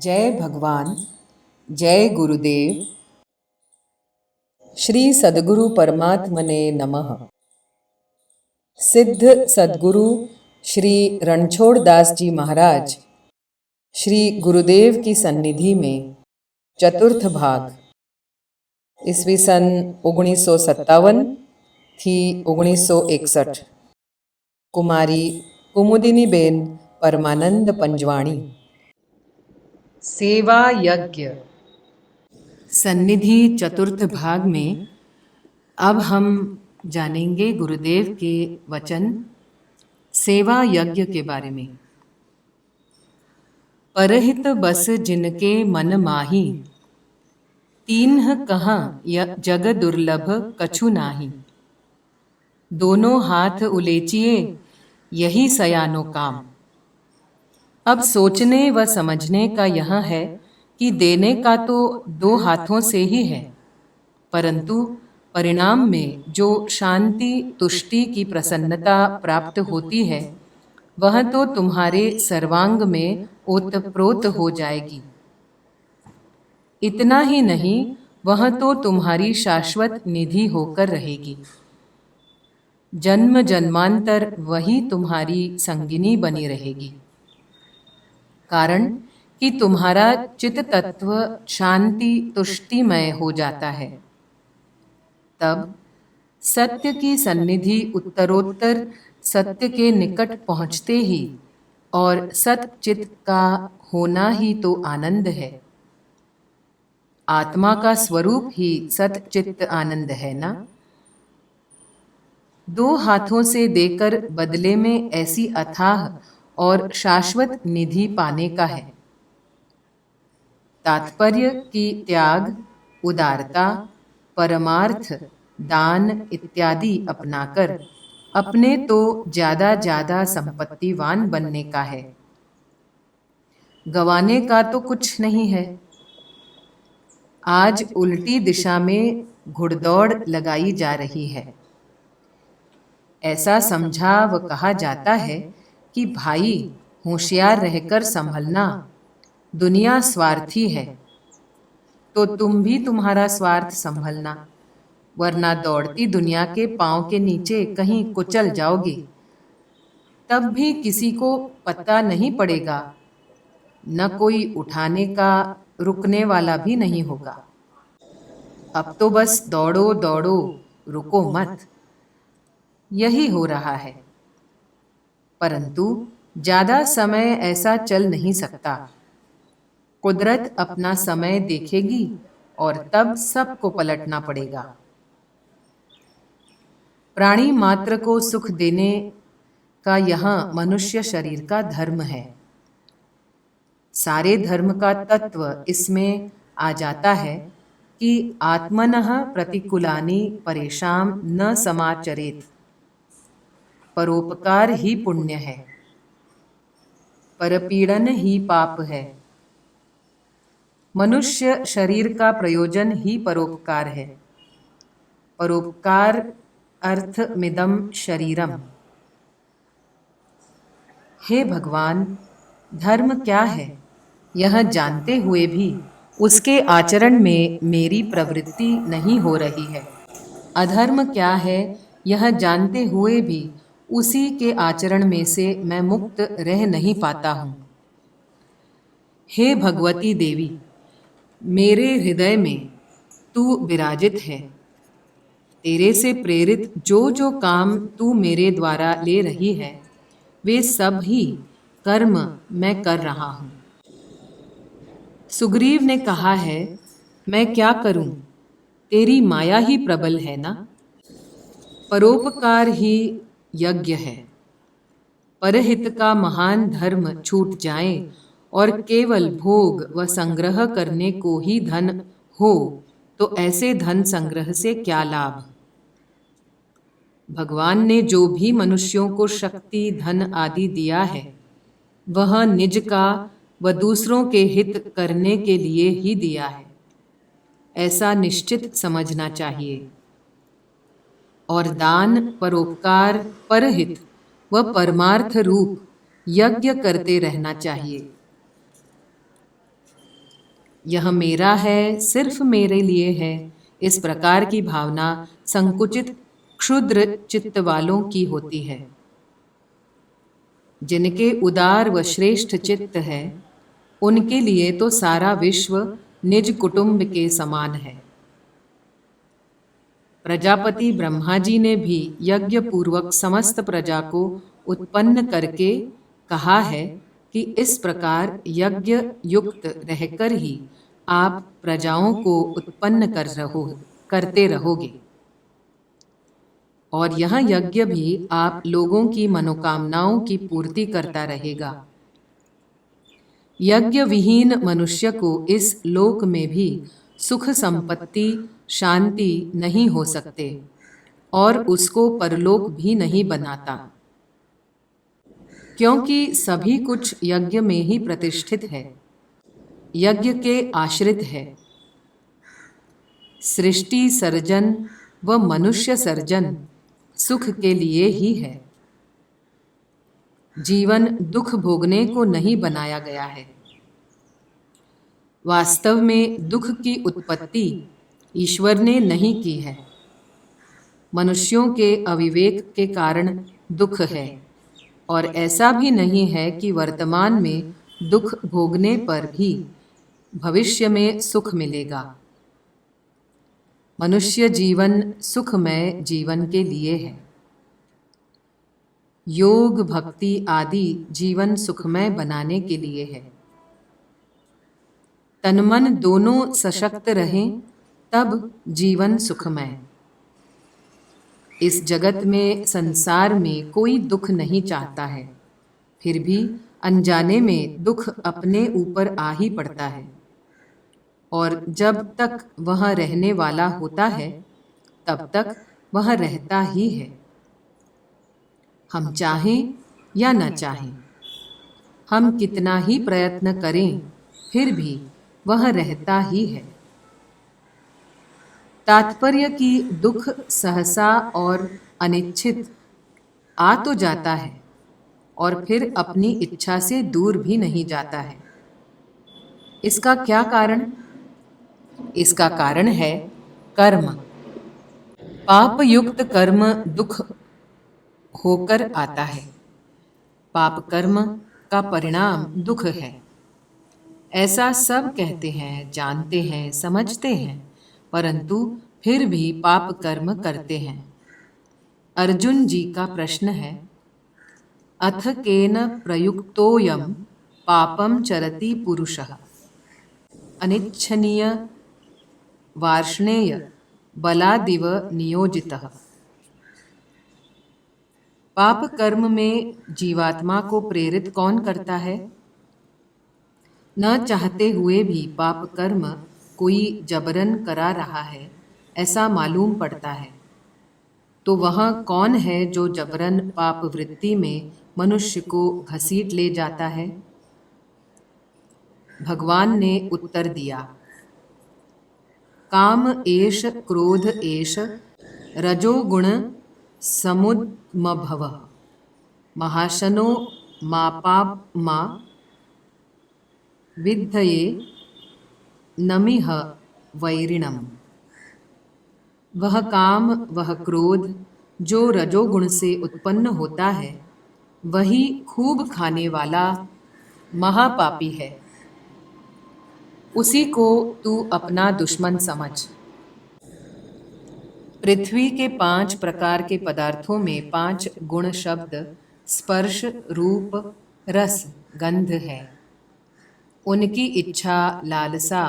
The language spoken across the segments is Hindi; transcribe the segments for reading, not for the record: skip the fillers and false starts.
जय भगवान, जय गुरुदेव। श्री सद्गुरु परमात्मने नमः। सिद्ध सद्गुरु श्री रणछोड़ दास जी महाराज श्री गुरुदेव की सन्निधि में चतुर्थ भाग ईस्वी सन 1957 थी 1961 कुमारी कुमुदिनी बेन परमानंद पंजवाणी। सेवा यज्ञ सन्निधि चतुर्थ भाग में अब हम जानेंगे गुरुदेव के वचन सेवा यज्ञ के बारे में। परहित बस जिनके मन माही, तीन्ह कहाँ जग दुर्लभ कछु नाही। दोनों हाथ उलेचिए यही सयानो काम। अब सोचने व समझने का यह है कि देने का तो दो हाथों से ही है, परंतु परिणाम में जो शांति तुष्टि की प्रसन्नता प्राप्त होती है वह तो तुम्हारे सर्वांग में ओतप्रोत हो जाएगी। इतना ही नहीं, वह तो तुम्हारी शाश्वत निधि होकर रहेगी। जन्म जन्मांतर वही तुम्हारी संगिनी बनी रहेगी। कारण कि तुम्हारा चित्त तत्व शांति तुष्टिमय हो जाता है। तब सत्य की सन्निधि उत्तरोत्तर सत्य के निकट पहुँचते ही और सतचित का होना ही तो आनंद है। आत्मा का स्वरूप ही सतचित्त आनंद है ना। दो हाथों से देकर बदले में ऐसी अथाह और शाश्वत निधि पाने का है। तात्पर्य कि त्याग, उदारता, परमार्थ, दान इत्यादि अपनाकर अपने तो ज्यादा संपत्तिवान बनने का है। गंवाने का तो कुछ नहीं है। आज उल्टी दिशा में घुड़दौड़ लगाई जा रही है। ऐसा समझा व कहा जाता है कि भाई होशियार रहकर संभलना, दुनिया स्वार्थी है, तो तुम भी तुम्हारा स्वार्थ संभलना, वरना दौड़ती दुनिया के पांव के नीचे कहीं कुचल जाओगे। तब भी किसी को पता नहीं पड़ेगा, न कोई उठाने का रुकने वाला भी नहीं होगा। अब तो बस दौड़ो दौड़ो, रुको मत, यही हो रहा है। परंतु ज्यादा समय ऐसा चल नहीं सकता। कुदरत अपना समय देखेगी और तब सबको पलटना पड़ेगा। प्राणी मात्र को सुख देने का यह मनुष्य शरीर का धर्म है। सारे धर्म का तत्व इसमें आ जाता है कि आत्मनः प्रतिकूलानि परेशान न समाचरेत। परोपकार ही पुण्य है, परपीड़न ही पाप है। मनुष्य शरीर का प्रयोजन ही परोपकार है। परोपकार अर्थ मिदम शरीरम। हे भगवान, धर्म क्या है यह जानते हुए भी उसके आचरण में मेरी प्रवृत्ति नहीं हो रही है। अधर्म क्या है यह जानते हुए भी उसी के आचरण में से मैं मुक्त रह नहीं पाता हूँ। हे भगवती देवी, मेरे हृदय में तू विराजित है। तेरे से प्रेरित जो जो काम तू मेरे द्वारा ले रही है वे सब ही कर्म मैं कर रहा हूँ। सुग्रीव ने कहा है, मैं क्या करूं, तेरी माया ही प्रबल है ना। परोपकार ही यज्ञ है। परहित का महान धर्म छूट जाए और केवल भोग व संग्रह करने को ही धन हो तो ऐसे धन संग्रह से क्या लाभ। भगवान ने जो भी मनुष्यों को शक्ति, धन आदि दिया है वह निज का व दूसरों के हित करने के लिए ही दिया है, ऐसा निश्चित समझना चाहिए। और दान, परोपकार, परहित व परमार्थ रूप यज्ञ करते रहना चाहिए। यह मेरा है, सिर्फ मेरे लिए है, इस प्रकार की भावना संकुचित क्षुद्र चित्त वालों की होती है। जिनके उदार व श्रेष्ठ चित्त है, उनके लिए तो सारा विश्व निज कुटुंब के समान है। प्रजापति ब्रह्मा जी ने भी यज्ञ पूर्वक समस्त प्रजा को उत्पन्न करके कहा है कि इस प्रकार यज्ञ युक्त रहकर ही आप प्रजाओं को उत्पन्न करते रहोगे, और यह यज्ञ भी आप लोगों की मनोकामनाओं की पूर्ति करता रहेगा। यज्ञ विहीन मनुष्य को इस लोक में भी सुख संपत्ति शांति नहीं हो सकते और उसको परलोक भी नहीं बनाता, क्योंकि सभी कुछ यज्ञ में ही प्रतिष्ठित है, यज्ञ के आश्रित है। सृष्टि सर्जन व मनुष्य सर्जन सुख के लिए ही है। जीवन दुख भोगने को नहीं बनाया गया है। वास्तव में दुख की उत्पत्ति ईश्वर ने नहीं की है। मनुष्यों के अविवेक के कारण दुख है, और ऐसा भी नहीं है कि वर्तमान में दुख भोगने पर भी भविष्य में सुख मिलेगा। मनुष्य जीवन सुखमय जीवन के लिए है। योग भक्ति आदि जीवन सुखमय बनाने के लिए है। तन मन दोनों सशक्त रहें तब जीवन सुखमय। इस जगत में संसार में कोई दुख नहीं चाहता है, फिर भी अनजाने में दुख अपने ऊपर आ ही पड़ता है, और जब तक वह रहने वाला होता है तब तक वह रहता ही है। हम चाहें या न चाहें, हम कितना ही प्रयत्न करें, फिर भी वह रहता ही है। तात्पर्य कि दुख सहसा और अनिच्छित आ तो जाता है और फिर अपनी इच्छा से दूर भी नहीं जाता है। इसका क्या कारण? इसका कारण है कर्म। पाप युक्त कर्म दुख होकर आता है। पाप कर्म का परिणाम दुख है। ऐसा सब कहते हैं, जानते हैं, समझते हैं, परंतु फिर भी पाप कर्म करते हैं। अर्जुन जी का प्रश्न है, अथ केन प्रयुक्तोयम पापम चरति पुरुषः अनिच्छनीय वार्ष्णेय बलादिव नियोजितः। पाप कर्म में जीवात्मा को प्रेरित कौन करता है? न चाहते हुए भी पाप कर्म कोई जबरन करा रहा है, ऐसा मालूम पड़ता है। तो वह कौन है जो जबरन पाप वृत्ति में मनुष्य को घसीट ले जाता है? भगवान ने उत्तर दिया, काम एष क्रोध एष रजोगुण समुद्भवः महाशनो मापाप्मा विद्धये नमिह वैरिणम्। वह काम, वह क्रोध जो रजोगुण से उत्पन्न होता है, वही खूब खाने वाला महापापी है। उसी को तू अपना दुश्मन समझ। पृथ्वी के 5 प्रकार के पदार्थों में 5 गुण शब्द स्पर्श, रूप, रस, गंध है। उनकी इच्छा, लालसा,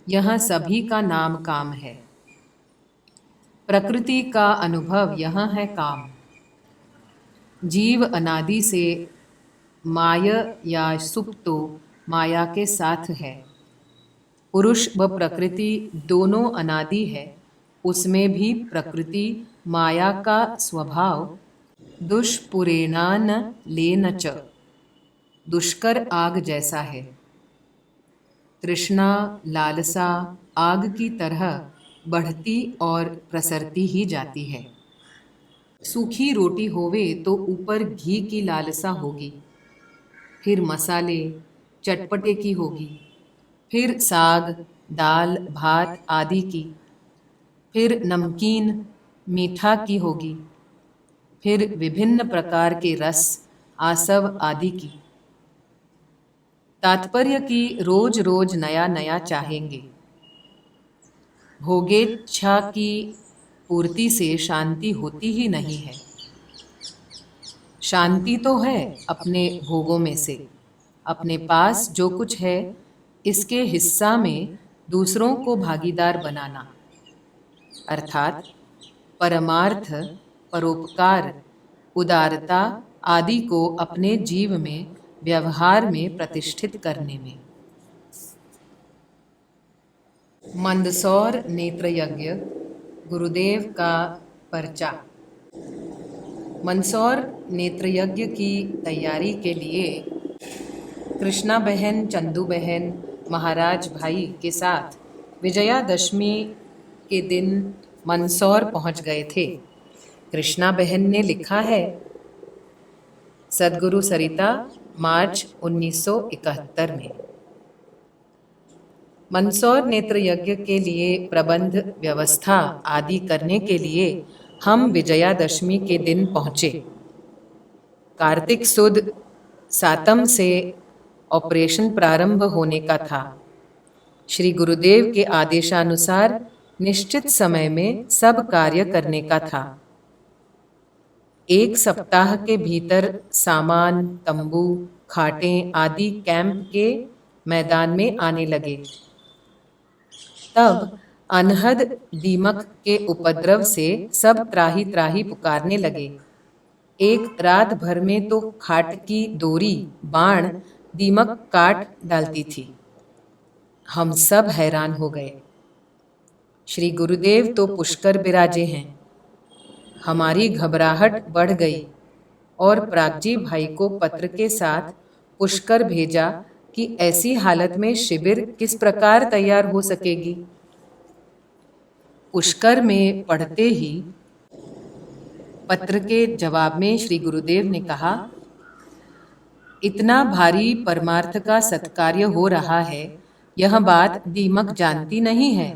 यह सभी का नाम काम है। प्रकृति का अनुभव यह है काम। जीव अनादि से माया या सुप्तो माया के साथ है। पुरुष व प्रकृति दोनों अनादि है। उसमें भी प्रकृति माया का स्वभाव दुष्पुरेणान लेन च दुष्कर आग जैसा है। तृष्णा, लालसा आग की तरह बढ़ती और प्रसरती ही जाती है। सूखी रोटी होवे तो ऊपर घी की लालसा होगी, फिर मसाले चटपटे की होगी, फिर साग, दाल, भात आदि की, फिर नमकीन, मीठा की होगी, फिर विभिन्न प्रकार के रस, आसव आदि की। तात्पर्य कि रोज रोज नया नया चाहेंगे। भोगेच्छा की पूर्ति से शांति होती ही नहीं है। शांति तो है अपने भोगों में से। अपने पास जो कुछ है इसके हिस्सा में दूसरों को भागीदार बनाना, अर्थात परमार्थ, परोपकार, उदारता आदि को अपने जीव में, व्यवहार में प्रतिष्ठित करने में। मंदसौर नेत्र यज्ञ, गुरुदेव का पर्चा। मंदसौर नेत्र यज्ञ की तैयारी के लिए कृष्णा बहन, चंदू बहन, महाराज भाई के साथ विजयादशमी के दिन मंदसौर पहुंच गए थे। कृष्णा बहन ने लिखा है, सद्गुरु सरिता, मार्च 1971 में। मंदसौर नेत्र यज्ञ के लिए प्रबंध व्यवस्था आदि करने के लिए हम विजयादशमी के दिन पहुँचे। कार्तिक सुद सातम से ऑपरेशन प्रारंभ होने का था। श्री गुरुदेव के आदेशानुसार निश्चित समय में सब कार्य करने का था। 1 सप्ताह के भीतर सामान, तंबू, खाटें आदि कैंप के मैदान में आने लगे। तब अनहद दीमक के उपद्रव से सब त्राही त्राही पुकारने लगे। एक रात भर में तो खाट की डोरी, बाण दीमक काट डालती थी। हम सब हैरान हो गए। श्री गुरुदेव तो पुष्कर विराजे हैं। हमारी घबराहट बढ़ गई और प्रागजी भाई को पत्र के साथ पुष्कर भेजा कि ऐसी हालत में शिविर किस प्रकार तैयार हो सकेगी। पुष्कर में पढ़ते ही पत्र के जवाब में श्री गुरुदेव ने कहा, इतना भारी परमार्थ का सत्कार्य हो रहा है, यह बात दीमक जानती नहीं है।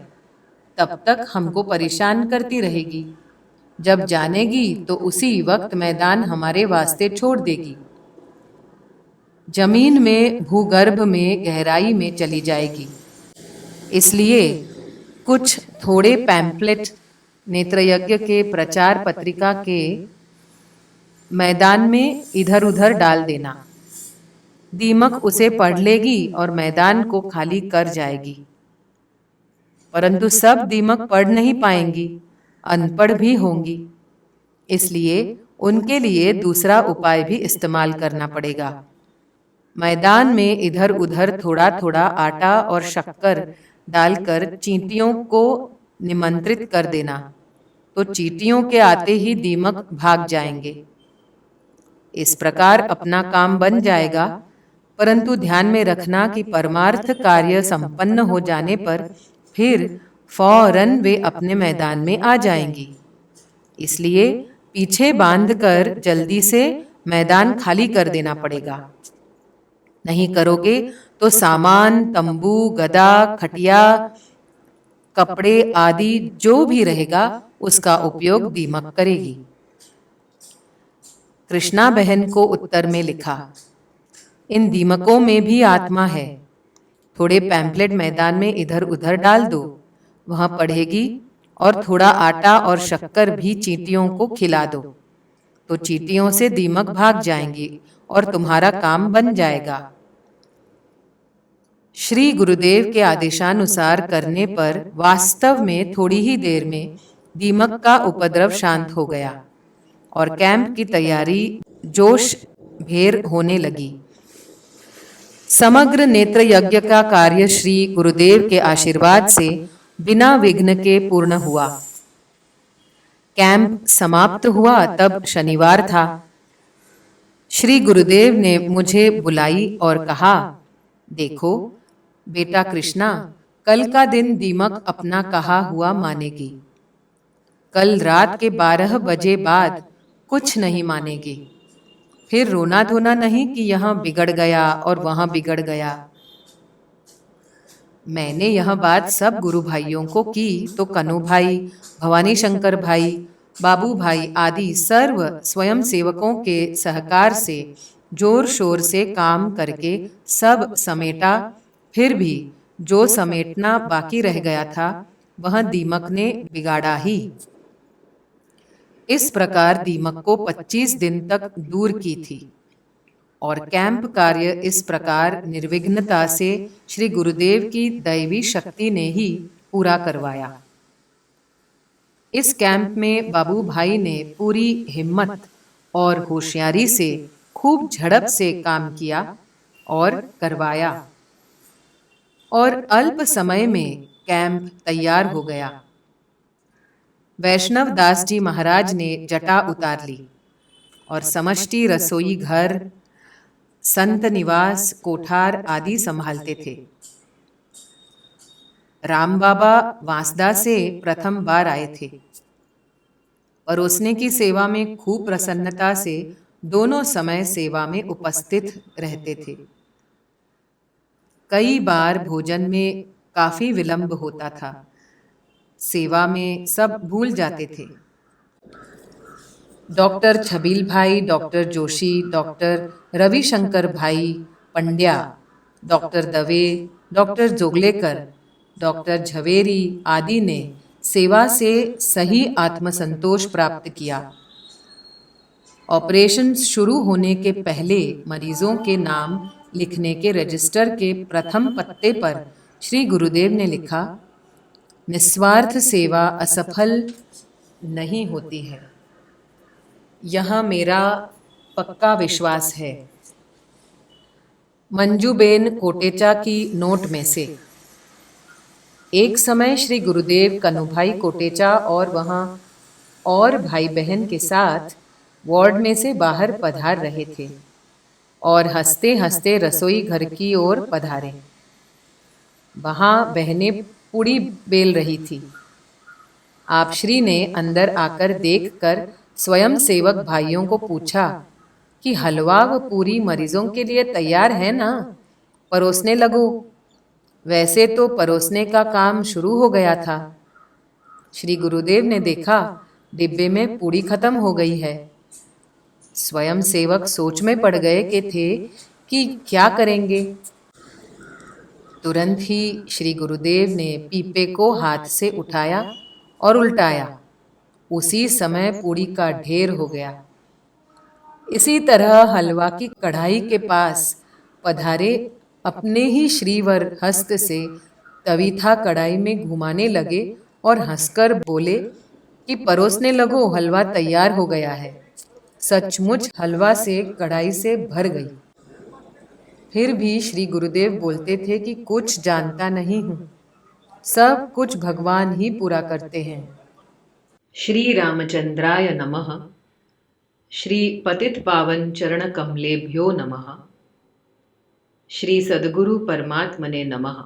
तब तक हमको परेशान करती रहेगी। जब जानेगी तो उसी वक्त मैदान हमारे वास्ते छोड़ देगी। जमीन में, भूगर्भ में, गहराई में चली जाएगी। इसलिए कुछ थोड़े पैम्पलेट नेत्रयज्ञ के प्रचार पत्रिका के मैदान में इधर उधर डाल देना। दीमक उसे पढ़ लेगी और मैदान को खाली कर जाएगी। परंतु सब दीमक पढ़ नहीं पाएंगी, अनपढ़ भी होंगी। इसलिए उनके लिए दूसरा उपाय भी इस्तेमाल करना पड़ेगा। मैदान में इधर उधर थोड़ा थोड़ा आटा और शक्कर डालकर चींटियों को निमंत्रित कर देना, तो चींटियों के आते ही दीमक भाग जाएंगे। इस प्रकार अपना काम बन जाएगा। परंतु ध्यान में रखना कि परमार्थ कार्य संपन्न हो जाने पर फिर फौरन वे अपने मैदान में आ जाएंगी। इसलिए पीछे बांधकर जल्दी से मैदान खाली कर देना पड़ेगा। नहीं करोगे तो सामान, तंबू, गदा, खटिया, कपड़े आदि जो भी रहेगा उसका उपयोग दीमक करेगी। कृष्णा बहन को उत्तर में लिखा, इन दीमकों में भी आत्मा है। थोड़े पैम्पलेट मैदान में इधर उधर डाल दो, वहां पढ़ेगी, और थोड़ा आटा और शक्कर भी चींटियों को खिला दो, तो चींटियों से दीमक भाग जाएंगी और तुम्हारा काम बन जाएगा। श्री गुरुदेव के आदेशानुसार करने पर वास्तव में थोड़ी ही देर में दीमक का उपद्रव शांत हो गया और कैंप की तैयारी जोश भेर होने लगी। समग्र नेत्र यज्ञ का कार्य श्री गुरुदेव के आशीर्वाद से बिना विघ्न के पूर्ण हुआ। कैंप समाप्त हुआ तब शनिवार था। श्री गुरुदेव ने मुझे बुलाई और कहा, देखो बेटा कृष्णा, कल का दिन दीमक अपना कहा हुआ मानेगी। कल रात के 12 बजे बाद कुछ नहीं मानेगी। फिर रोना धोना नहीं कि यहाँ बिगड़ गया और वहाँ बिगड़ गया। मैंने यह बात सब गुरु भाइयों को की तो कनु भाई, भवानी शंकर भाई, बाबू भाई आदि सर्व स्वयं सेवकों के सहकार से जोर शोर से काम करके सब समेटा। फिर भी जो समेटना बाकी रह गया था वह दीमक ने बिगाड़ा ही। इस प्रकार दीमक को 25 दिन तक दूर की थी और कैंप कार्य इस प्रकार निर्विघ्नता से श्री गुरुदेव की दैवी शक्ति ने ही पूरा करवाया। इस कैंप में बाबू भाई ने पूरी हिम्मत और होशियारी से खूब झड़प से काम किया और करवाया और अल्प समय में कैंप तैयार हो गया। वैष्णव दास जी महाराज ने जटा उतार ली और समष्टि रसोई घर, संत निवास, कोठार आदि संभालते थे। राम बाबा वांसदा से प्रथम बार आए थे। परोसने की सेवा में खूब प्रसन्नता से दोनों समय सेवा में उपस्थित रहते थे। कई बार भोजन में काफी विलंब होता था। सेवा में सब भूल जाते थे। डॉक्टर छबील भाई, doctor Joshi, doctor Ravishankar Bhai Pandya, doctor Dave, doctor Joglekar, doctor Zaveri आदि ने सेवा से सही आत्मसंतोष प्राप्त किया। ऑपरेशन शुरू होने के पहले मरीजों के नाम लिखने के रजिस्टर के प्रथम पत्ते पर श्री गुरुदेव ने लिखा, निस्वार्थ सेवा असफल नहीं होती है। यह मेरा पक्का विश्वास है। मंजूबेन कोटेचा की नोट में से। एक समय श्री गुरुदेव कनुभाई कोटेचा और वहाँ और भाई बहन के साथ वार्ड में से बाहर पधार रहे थे और हंसते हंसते रसोई घर की ओर पधारे। वहाँ बहनें पूड़ी बेल रही थी। आप श्री ने अंदर आकर देखकर स्वयं सेवक भाइयों को पूछा कि हलवा व पूरी मरीजों के लिए तैयार है ना, परोसने लगो। वैसे तो परोसने का काम शुरू हो गया था। श्री गुरुदेव ने देखा डिब्बे में पूड़ी खत्म हो गई है। स्वयं सेवक सोच में पड़ गए कि थे कि क्या करेंगे। तुरंत ही श्री गुरुदेव ने पीपे को हाथ से उठाया और उल्टाया। उसी समय पूड़ी का ढेर हो गया। इसी तरह हलवा की कढ़ाई के पास पधारे अपने ही श्रीवर हस्त से तवीथा कढ़ाई में घुमाने लगे और हंसकर बोले कि परोसने लगो, हलवा तैयार हो गया है। सचमुच हलवा से कढ़ाई से भर गई। फिर भी श्री गुरुदेव बोलते थे कि कुछ जानता नहीं हूँ, सब कुछ भगवान ही पूरा करते हैं। श्री रामचंद्राय नमः। श्री पतित पावन चरण कमलेभ्यो नमः। श्री सद्गुरु परमात्मने नमः।